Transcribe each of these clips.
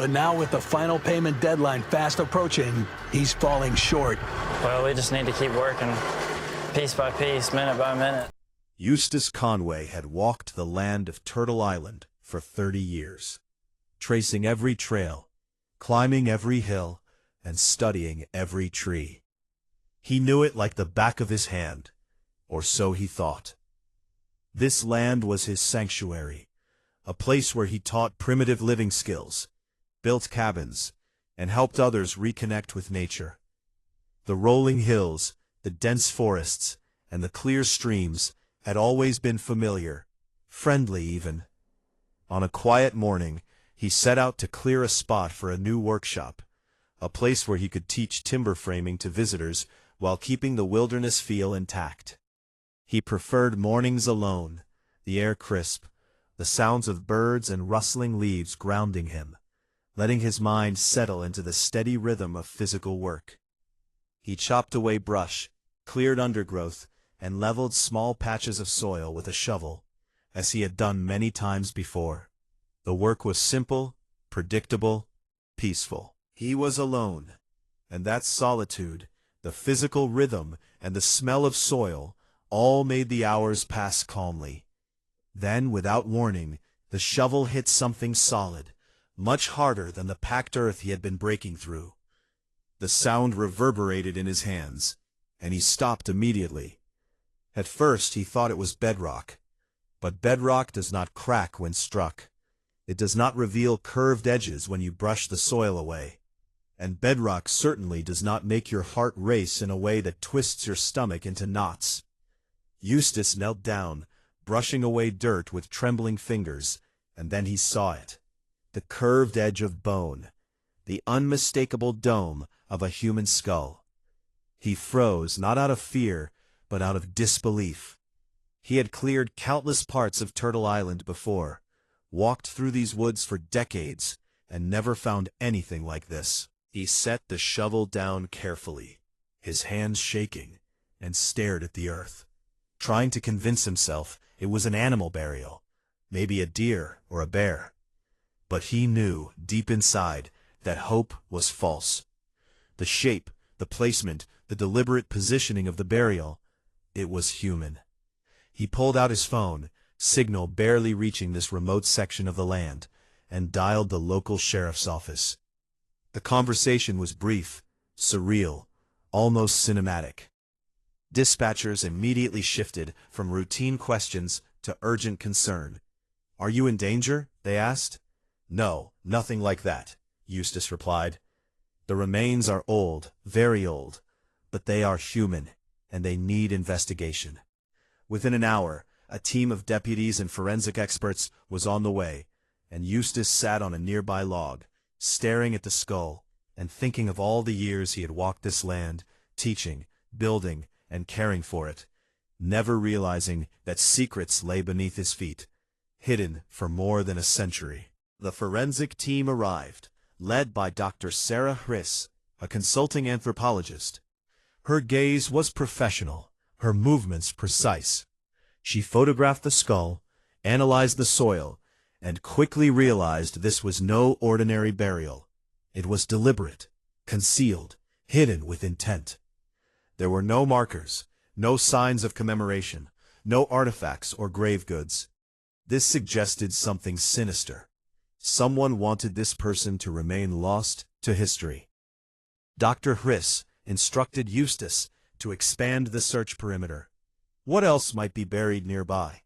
But now with the final payment deadline fast approaching, he's falling short. Well, we just need to keep working, piece by piece, minute by minute. Eustace Conway had walked the land of Turtle Island for 30 years, tracing every trail, climbing every hill, and studying every tree. He knew it like the back of his hand, or so he thought. This land was his sanctuary, a place where he taught primitive living skills, built cabins, and helped others reconnect with nature. The rolling hills, the dense forests, and the clear streams had always been familiar, friendly even. On a quiet morning, he set out to clear a spot for a new workshop, a place where he could teach timber framing to visitors while keeping the wilderness feel intact. He preferred mornings alone, the air crisp, the sounds of birds and rustling leaves grounding him, letting his mind settle into the steady rhythm of physical work. He chopped away brush, cleared undergrowth, and leveled small patches of soil with a shovel, as he had done many times before. The work was simple, predictable, peaceful. He was alone, and that solitude, the physical rhythm, and the smell of soil all made the hours pass calmly. Then, without warning, the shovel hit something solid, much harder than the packed earth he had been breaking through. The sound reverberated in his hands, and he stopped immediately. At first he thought it was bedrock, but bedrock does not crack when struck. It does not reveal curved edges when you brush the soil away. And bedrock certainly does not make your heart race in a way that twists your stomach into knots. Eustace knelt down, brushing away dirt with trembling fingers, and then he saw it. The curved edge of bone, the unmistakable dome of a human skull. He froze, not out of fear, but out of disbelief. He had cleared countless parts of Turtle Island before, walked through these woods for decades, and never found anything like this. He set the shovel down carefully, his hands shaking, and stared at the earth, trying to convince himself it was an animal burial, maybe a deer or a bear. But he knew, deep inside, that hope was false. The shape, the placement, the deliberate positioning of the burial, it was human. He pulled out his phone, signal barely reaching this remote section of the land, and dialed the local sheriff's office. The conversation was brief, surreal, almost cinematic. Dispatchers immediately shifted from routine questions to urgent concern. "Are you in danger?" they asked. "No, nothing like that," Eustace replied. "The remains are old, very old, but they are human, and they need investigation." Within an hour, a team of deputies and forensic experts was on the way, and Eustace sat on a nearby log, staring at the skull, and thinking of all the years he had walked this land, teaching, building, and caring for it, never realizing that secrets lay beneath his feet, hidden for more than a century. The forensic team arrived, led by Dr. Sarah Hriss, a consulting anthropologist. Her gaze was professional, her movements precise. She photographed the skull, analyzed the soil, and quickly realized this was no ordinary burial. It was deliberate, concealed, hidden with intent. There were no markers, no signs of commemoration, no artifacts or grave goods. This suggested something sinister. Someone wanted this person to remain lost to history. Dr. Hriss instructed Eustace to expand the search perimeter. What else might be buried nearby?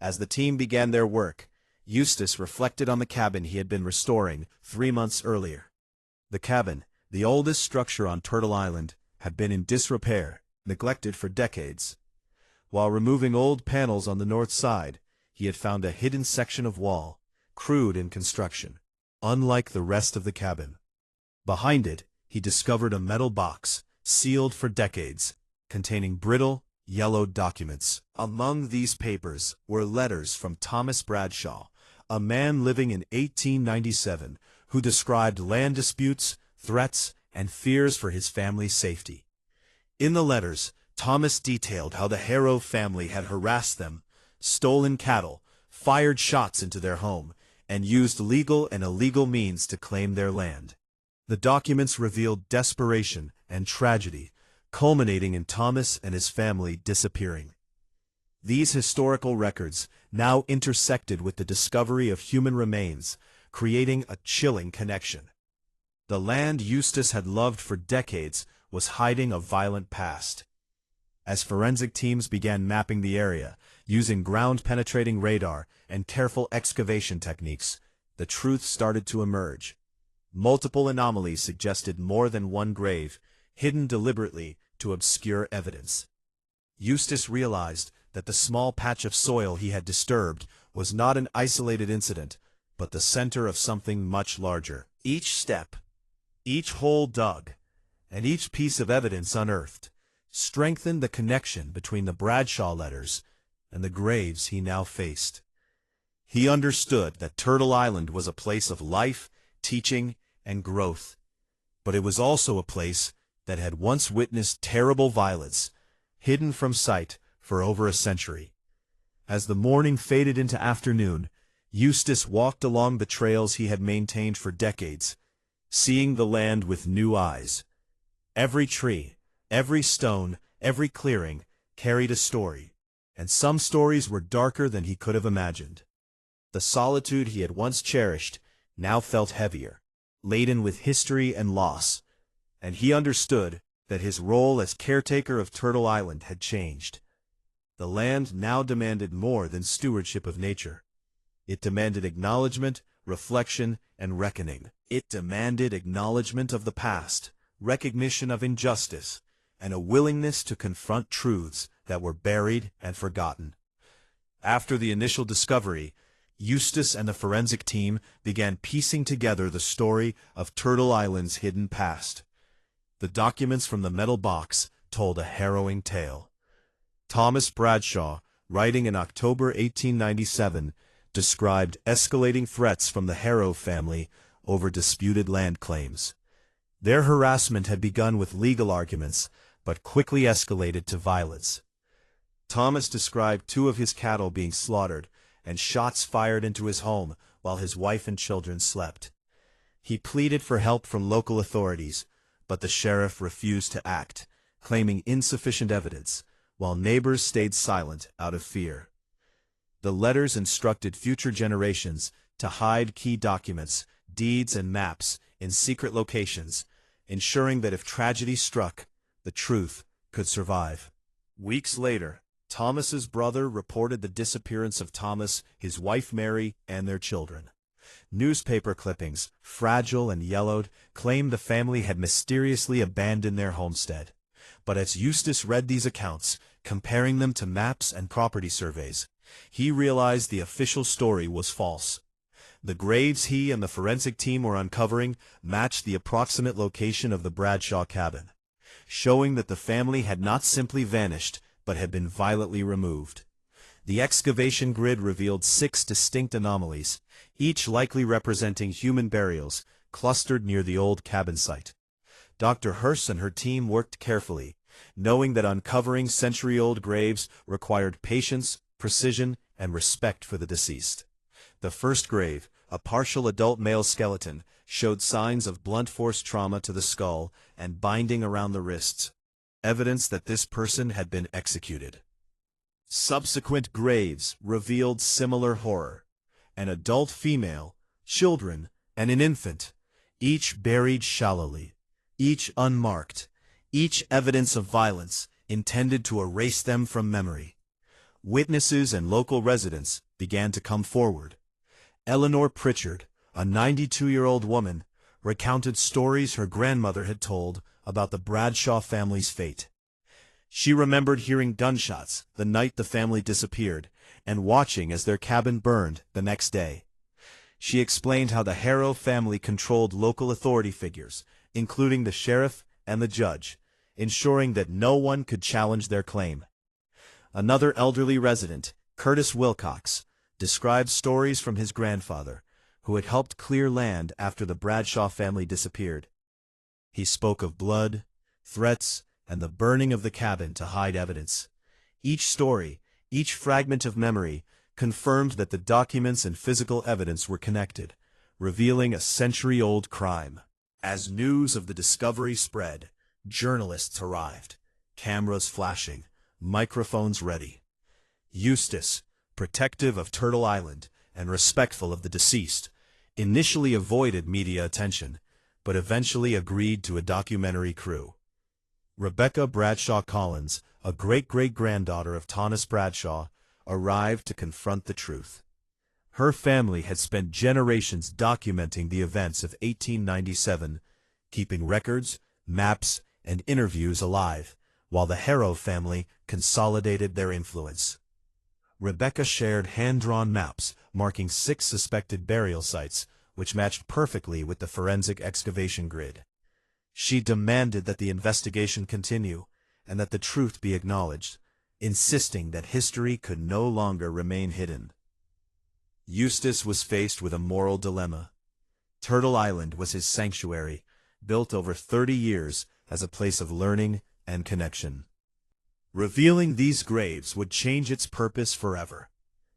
As the team began their work, Eustace reflected on the cabin he had been restoring 3 months earlier. The cabin, the oldest structure on Turtle Island, had been in disrepair, neglected for decades. While removing old panels on the north side, he had found a hidden section of wall, crude in construction, unlike the rest of the cabin. Behind it, he discovered a metal box, sealed for decades, containing brittle, yellowed documents. Among these papers were letters from Thomas Bradshaw, a man living in 1897, who described land disputes, threats, and fears for his family's safety. In the letters, Thomas detailed how the Harrow family had harassed them, stolen cattle, fired shots into their home, and used legal and illegal means to claim their land. The documents revealed desperation and tragedy, culminating in Thomas and his family disappearing. These historical records now intersected with the discovery of human remains, creating a chilling connection. The land Eustace had loved for decades was hiding a violent past. As forensic teams began mapping the area, using ground-penetrating radar and careful excavation techniques, the truth started to emerge. Multiple anomalies suggested more than one grave, hidden deliberately to obscure evidence. Eustace realized that the small patch of soil he had disturbed was not an isolated incident, but the center of something much larger. Each step, each hole dug, and each piece of evidence unearthed strengthened the connection between the Bradshaw letters and the graves he now faced. He understood that Turtle Island was a place of life, teaching, and growth, but it was also a place that had once witnessed terrible violence, hidden from sight for over a century. As the morning faded into afternoon, Eustace walked along the trails he had maintained for decades, seeing the land with new eyes. Every tree, every stone, every clearing carried a story, and some stories were darker than he could have imagined. The solitude he had once cherished now felt heavier, laden with history and loss, and he understood that his role as caretaker of Turtle Island had changed. The land now demanded more than stewardship of nature. It demanded acknowledgement, reflection, and reckoning. It demanded acknowledgement of the past, recognition of injustice, and a willingness to confront truths that were buried and forgotten. After the initial discovery, Eustace and the forensic team began piecing together the story of Turtle Island's hidden past. The documents from the metal box told a harrowing tale. Thomas Bradshaw, writing in October 1897, described escalating threats from the Harrow family over disputed land claims. Their harassment had begun with legal arguments, but quickly escalated to violence. Thomas described 2 of his cattle being slaughtered and shots fired into his home while his wife and children slept. He pleaded for help from local authorities, but the sheriff refused to act, claiming insufficient evidence, while neighbors stayed silent out of fear. The letters instructed future generations to hide key documents, deeds, and maps in secret locations, ensuring that if tragedy struck, the truth could survive. Weeks later, Thomas's brother reported the disappearance of Thomas, his wife Mary, and their children. Newspaper clippings, fragile and yellowed, claimed the family had mysteriously abandoned their homestead. But as Eustace read these accounts, comparing them to maps and property surveys, he realized the official story was false. The graves he and the forensic team were uncovering matched the approximate location of the Bradshaw cabin, showing that the family had not simply vanished, but had been violently removed. The excavation grid revealed 6 distinct anomalies, each likely representing human burials, clustered near the old cabin site. Dr. Hurst and her team worked carefully, knowing that uncovering century-old graves required patience, precision, and respect for the deceased. The first grave, a partial adult male skeleton, showed signs of blunt force trauma to the skull and binding around the wrists, evidence that this person had been executed. Subsequent graves revealed similar horror: an adult female, children, and an infant, each buried shallowly, each unmarked, each evidence of violence intended to erase them from memory. Witnesses and local residents began to come forward. Eleanor Pritchard, a 92-year-old woman, recounted stories her grandmother had told about the Bradshaw family's fate. She remembered hearing gunshots the night the family disappeared and watching as their cabin burned the next day. She explained how the Harrow family controlled local authority figures, including the sheriff and the judge, ensuring that no one could challenge their claim. Another elderly resident, Curtis Wilcox, described stories from his grandfather, who had helped clear land after the Bradshaw family disappeared. He spoke of blood, threats, and the burning of the cabin to hide evidence. Each story, each fragment of memory, confirmed that the documents and physical evidence were connected, revealing a century-old crime. As news of the discovery spread, journalists arrived, cameras flashing, microphones ready. Eustace, protective of Turtle Island and respectful of the deceased, initially avoided media attention, but eventually agreed to a documentary crew. Rebecca Bradshaw Collins, a great-great-granddaughter of Thomas Bradshaw, arrived to confront the truth. Her family had spent generations documenting the events of 1897, keeping records, maps, and interviews alive, while the Harrow family consolidated their influence. Rebecca shared hand-drawn maps marking 6 suspected burial sites, which matched perfectly with the forensic excavation grid. She demanded that the investigation continue and that the truth be acknowledged, insisting that history could no longer remain hidden. Eustace was faced with a moral dilemma. Turtle Island was his sanctuary, built over 30 years as a place of learning and connection. Revealing these graves would change its purpose forever,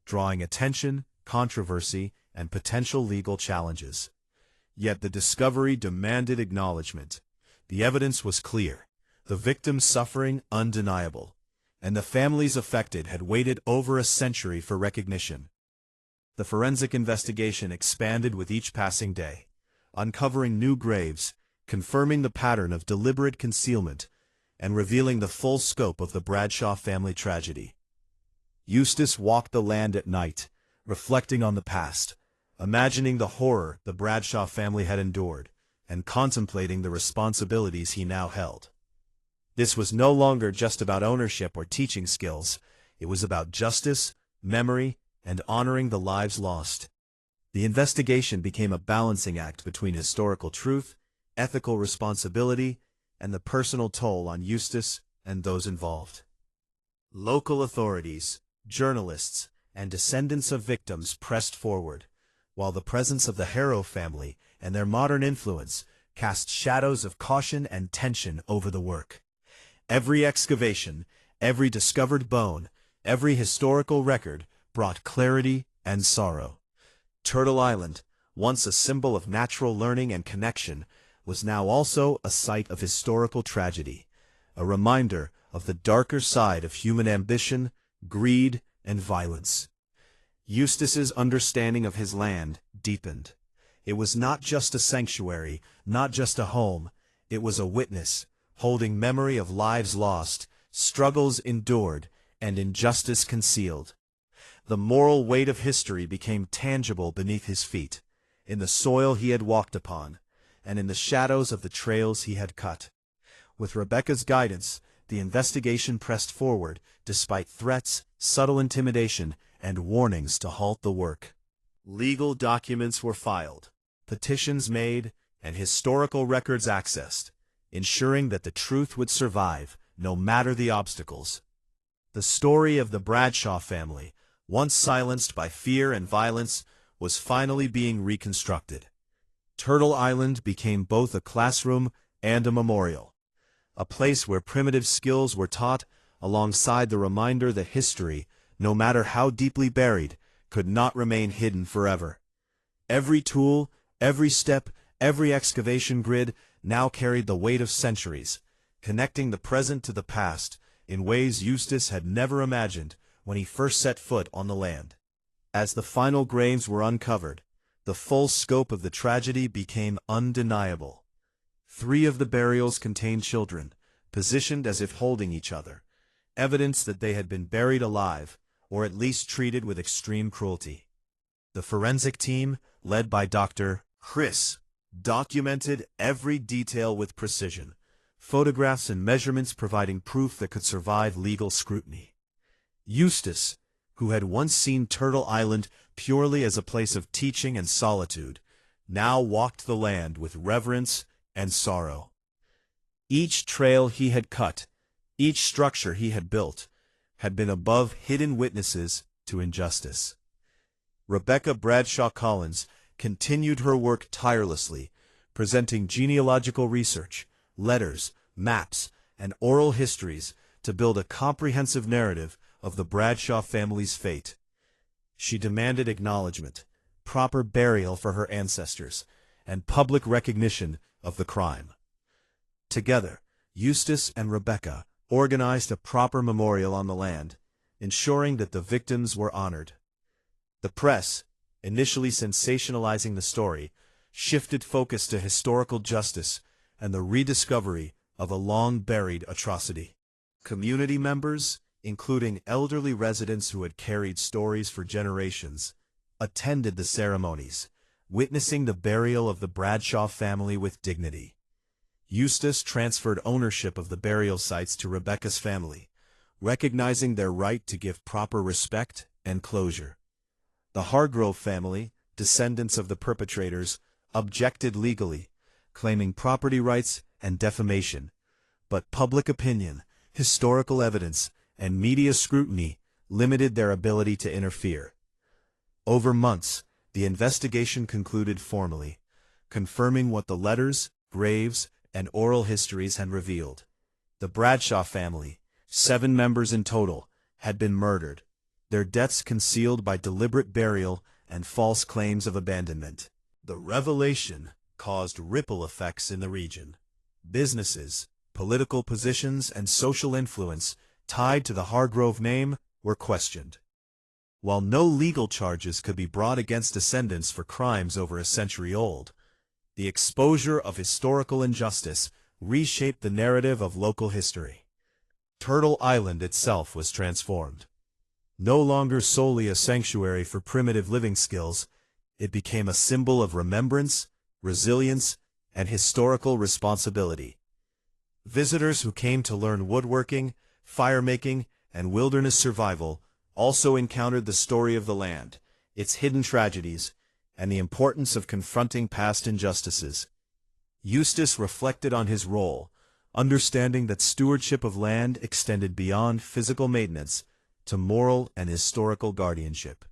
drawing attention, controversy, and potential legal challenges. Yet the discovery demanded acknowledgement. The evidence was clear, the victims' suffering undeniable, and the families affected had waited over a century for recognition. The forensic investigation expanded with each passing day, uncovering new graves, confirming the pattern of deliberate concealment, and revealing the full scope of the Bradshaw family tragedy. Eustace walked the land at night, reflecting on the past, imagining the horror the Bradshaw family had endured, and contemplating the responsibilities he now held. This was no longer just about ownership or teaching skills. It was about justice, memory, and honoring the lives lost. The investigation became a balancing act between historical truth, ethical responsibility, and the personal toll on Eustace and those involved. Local authorities, journalists, and descendants of victims pressed forward, while the presence of the Harrow family and their modern influence cast shadows of caution and tension over the work. Every excavation, every discovered bone, every historical record brought clarity and sorrow. Turtle Island, once a symbol of natural learning and connection, was now also a site of historical tragedy, a reminder of the darker side of human ambition, greed, and violence. Eustace's understanding of his land deepened. It was not just a sanctuary, not just a home. It was a witness, holding memory of lives lost, struggles endured, and injustice concealed. The moral weight of history became tangible beneath his feet, in the soil he had walked upon, and in the shadows of the trails he had cut. With Rebecca's guidance, the investigation pressed forward, despite threats, subtle intimidation, and warnings to halt the work. Legal documents were filed, petitions made, and historical records accessed, ensuring that the truth would survive, no matter the obstacles. The story of the Bradshaw family, once silenced by fear and violence, was finally being reconstructed. Turtle Island became both a classroom and a memorial, a place where primitive skills were taught alongside the reminder that history, no matter how deeply buried, could not remain hidden forever. Every tool, every step, every excavation grid now carried the weight of centuries, connecting the present to the past in ways Eustace had never imagined when he first set foot on the land. As the final graves were uncovered, the full scope of the tragedy became undeniable. 3 of the burials contained children, positioned as if holding each other, evidence that they had been buried alive, or at least treated with extreme cruelty. The forensic team, led by Dr. Chris, documented every detail with precision, photographs and measurements providing proof that could survive legal scrutiny. Eustace, who had once seen Turtle Island purely as a place of teaching and solitude, now walked the land with reverence and sorrow. Each trail he had cut, each structure he had built, had been above hidden witnesses to injustice. Rebecca Bradshaw Collins continued her work tirelessly, presenting genealogical research, letters, maps, and oral histories to build a comprehensive narrative of the Bradshaw family's fate. She demanded acknowledgement, proper burial for her ancestors, and public recognition of the crime. Together, Eustace and Rebecca organized a proper memorial on the land, ensuring that the victims were honored. The press, initially sensationalizing the story, shifted focus to historical justice and the rediscovery of a long-buried atrocity. Community members, including elderly residents who had carried stories for generations, attended the ceremonies, witnessing the burial of the Bradshaw family with dignity. Eustace transferred ownership of the burial sites to Rebecca's family, recognizing their right to give proper respect and closure. The Hargrove family, descendants of the perpetrators, objected legally, claiming property rights and defamation, but public opinion, historical evidence, and media scrutiny limited their ability to interfere. Over months, the investigation concluded formally, confirming what the letters, graves, and oral histories had revealed. The Bradshaw family, 7 members in total, had been murdered, their deaths concealed by deliberate burial and false claims of abandonment. The revelation caused ripple effects in the region. Businesses, political positions, and social influence tied to the Hargrove name were questioned. While no legal charges could be brought against descendants for crimes over a century old, the exposure of historical injustice reshaped the narrative of local history. Turtle Island itself was transformed. No longer solely a sanctuary for primitive living skills, it became a symbol of remembrance, resilience, and historical responsibility. Visitors who came to learn woodworking, firemaking, and wilderness survival also encountered the story of the land, its hidden tragedies, and the importance of confronting past injustices. Eustace reflected on his role, understanding that stewardship of land extended beyond physical maintenance to moral and historical guardianship.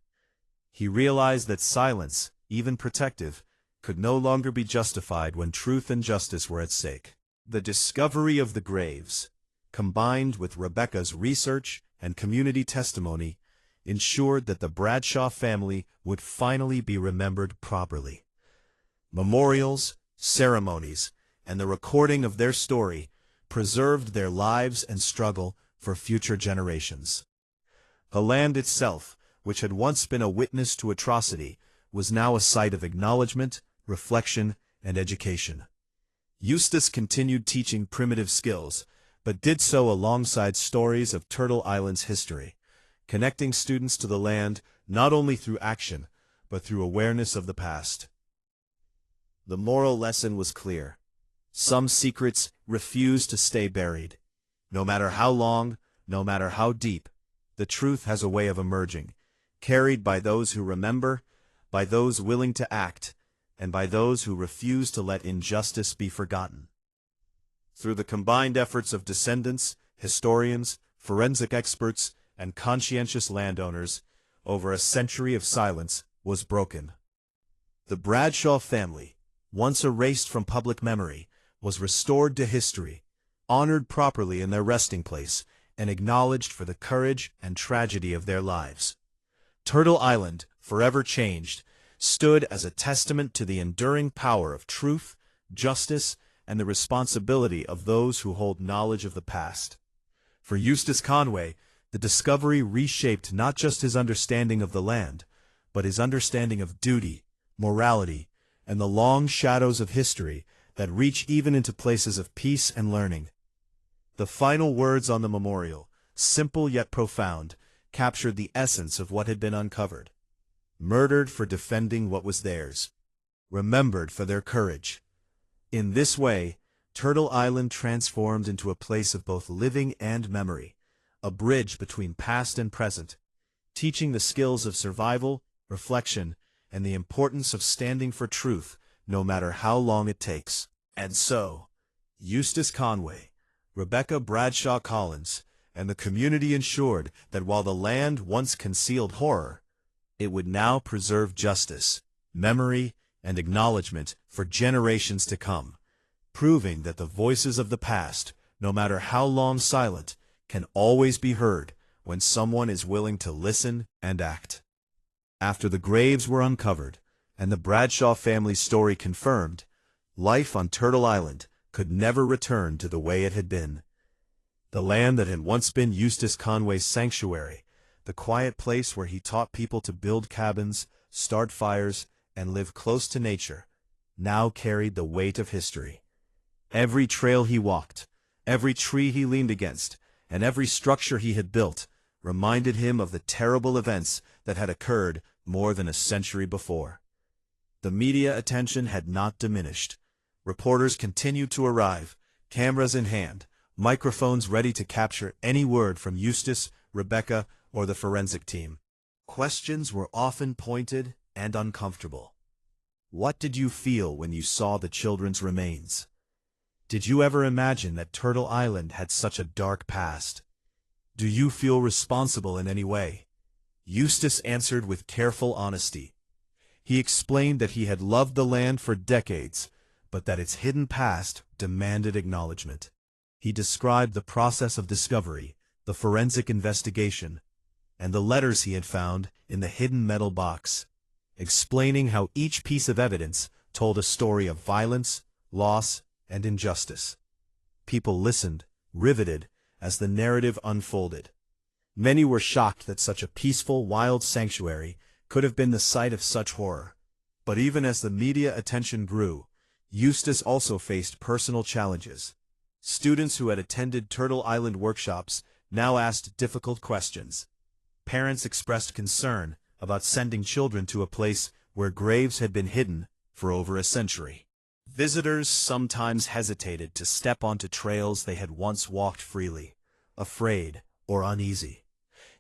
He realized that silence, even protective, could no longer be justified when truth and justice were at stake. The discovery of the graves, combined with Rebecca's research and community testimony, ensured that the Bradshaw family would finally be remembered properly. Memorials, ceremonies, and the recording of their story preserved their lives and struggle for future generations. The land itself, which had once been a witness to atrocity, was now a site of acknowledgement, reflection, and education. Eustace continued teaching primitive skills, but did so alongside stories of Turtle Island's history, connecting students to the land not only through action, but through awareness of the past. The moral lesson was clear. Some secrets refuse to stay buried. No matter how long, no matter how deep, the truth has a way of emerging, carried by those who remember, by those willing to act, and by those who refuse to let injustice be forgotten. Through the combined efforts of descendants, historians, forensic experts, and conscientious landowners, over a century of silence was broken. The Bradshaw family, once erased from public memory, was restored to history, honored properly in their resting place, and acknowledged for the courage and tragedy of their lives. Turtle Island, forever changed, stood as a testament to the enduring power of truth, justice, and the responsibility of those who hold knowledge of the past. For Eustace Conway, the discovery reshaped not just his understanding of the land, but his understanding of duty, morality, and the long shadows of history that reach even into places of peace and learning. The final words on the memorial, simple yet profound, captured the essence of what had been uncovered. Murdered for defending what was theirs. Remembered for their courage. In this way, Turtle Island transformed into a place of both living and memory, a bridge between past and present, teaching the skills of survival, reflection, and the importance of standing for truth, no matter how long it takes. And so, Eustace Conway, Rebecca Bradshaw Collins, and the community ensured that while the land once concealed horror, it would now preserve justice, memory, and acknowledgement for generations to come, proving that the voices of the past, no matter how long silent, can always be heard when someone is willing to listen and act. After the graves were uncovered, and the Bradshaw family story confirmed, life on Turtle Island could never return to the way it had been. The land that had once been Eustace Conway's sanctuary, the quiet place where he taught people to build cabins, start fires, and live close to nature, now carried the weight of history. Every trail he walked, every tree he leaned against, and every structure he had built reminded him of the terrible events that had occurred more than a century before. The media attention had not diminished. Reporters continued to arrive, cameras in hand, microphones ready to capture any word from Eustace, Rebecca, or the forensic team. Questions were often pointed and uncomfortable. What did you feel when you saw the children's remains? Did you ever imagine that Turtle Island had such a dark past? Do you feel responsible in any way? Eustace answered with careful honesty. He explained that he had loved the land for decades, but that its hidden past demanded acknowledgement. He described the process of discovery, the forensic investigation, and the letters he had found in the hidden metal box, explaining how each piece of evidence told a story of violence, loss, and injustice. People listened, riveted, as the narrative unfolded. Many were shocked that such a peaceful, wild sanctuary could have been the site of such horror. But even as the media attention grew, Eustace also faced personal challenges. Students who had attended Turtle Island workshops now asked difficult questions. Parents expressed concern about sending children to a place where graves had been hidden for over a century. Visitors sometimes hesitated to step onto trails they had once walked freely, afraid or uneasy.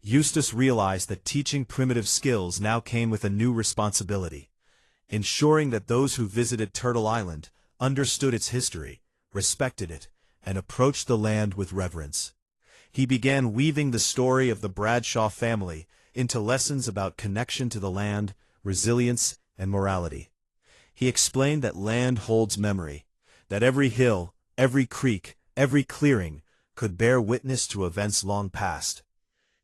Eustace realized that teaching primitive skills now came with a new responsibility, ensuring that those who visited Turtle Island understood its history, respected it, and approached the land with reverence. He began weaving the story of the Bradshaw family into lessons about connection to the land, resilience, and morality. He explained that land holds memory, that every hill, every creek, every clearing could bear witness to events long past.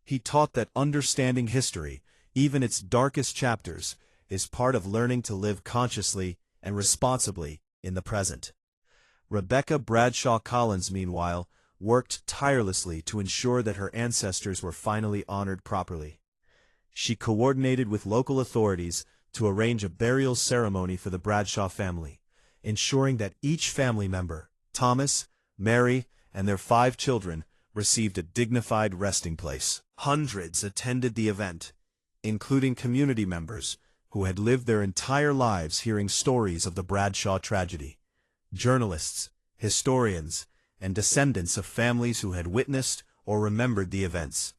He taught that understanding history, even its darkest chapters, is part of learning to live consciously and responsibly in the present. Rebecca Bradshaw Collins, meanwhile, worked tirelessly to ensure that her ancestors were finally honored properly. She coordinated with local authorities to arrange a burial ceremony for the Bradshaw family, ensuring that each family member, Thomas, Mary, and their 5 children, received a dignified resting place. Hundreds attended the event, including community members who had lived their entire lives hearing stories of the Bradshaw tragedy, journalists, historians, and descendants of families who had witnessed or remembered the events.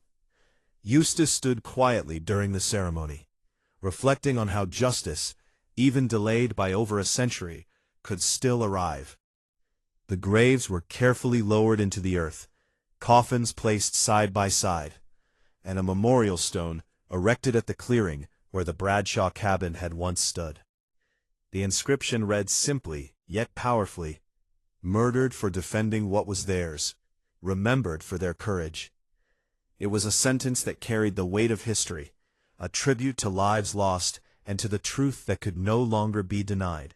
Eustace stood quietly during the ceremony, reflecting on how justice, even delayed by over a century, could still arrive. The graves were carefully lowered into the earth, coffins placed side by side, and a memorial stone erected at the clearing where the Bradshaw cabin had once stood. The inscription read simply, yet powerfully, "Murdered for defending what was theirs, remembered for their courage." It was a sentence that carried the weight of history, a tribute to lives lost and to the truth that could no longer be denied.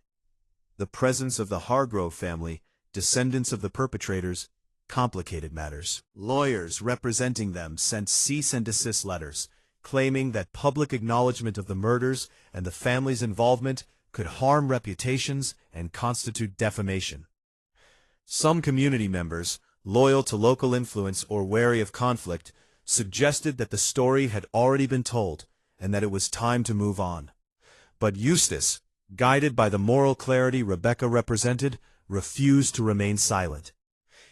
The presence of the Hargrove family, descendants of the perpetrators, complicated matters. Lawyers representing them sent cease and desist letters, claiming that public acknowledgement of the murders and the family's involvement could harm reputations and constitute defamation. Some community members, loyal to local influence or wary of conflict, suggested that the story had already been told and that it was time to move on. But Eustace, guided by the moral clarity Rebecca represented, refused to remain silent.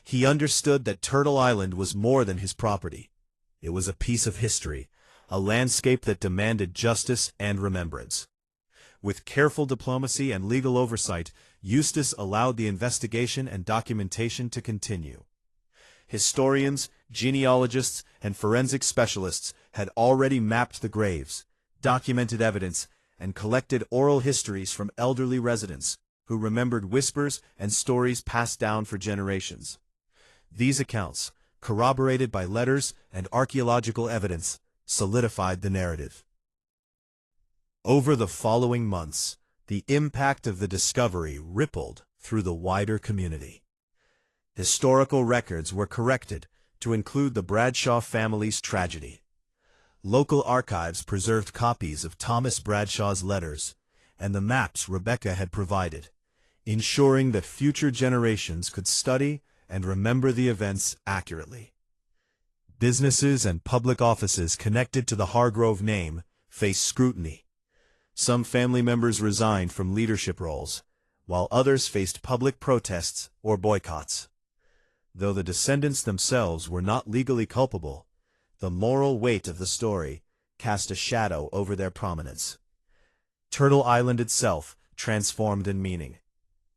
He understood that Turtle Island was more than his property. It was a piece of history, a landscape that demanded justice and remembrance. With careful diplomacy and legal oversight, Eustace allowed the investigation and documentation to continue. Historians, genealogists, and forensic specialists had already mapped the graves, documented evidence, and collected oral histories from elderly residents who remembered whispers and stories passed down for generations. These accounts, corroborated by letters and archaeological evidence, solidified the narrative. Over the following months, the impact of the discovery rippled through the wider community. Historical records were corrected to include the Bradshaw family's tragedy. Local archives preserved copies of Thomas Bradshaw's letters and the maps Rebecca had provided, ensuring that future generations could study and remember the events accurately. Businesses and public offices connected to the Hargrove name faced scrutiny. Some family members resigned from leadership roles, while others faced public protests or boycotts. Though the descendants themselves were not legally culpable, the moral weight of the story cast a shadow over their prominence. Turtle Island itself transformed in meaning.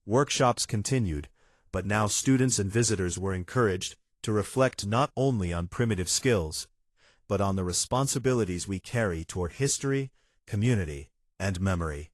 Workshops continued, but now students and visitors were encouraged to reflect not only on primitive skills, but on the responsibilities we carry toward history, community, and memory.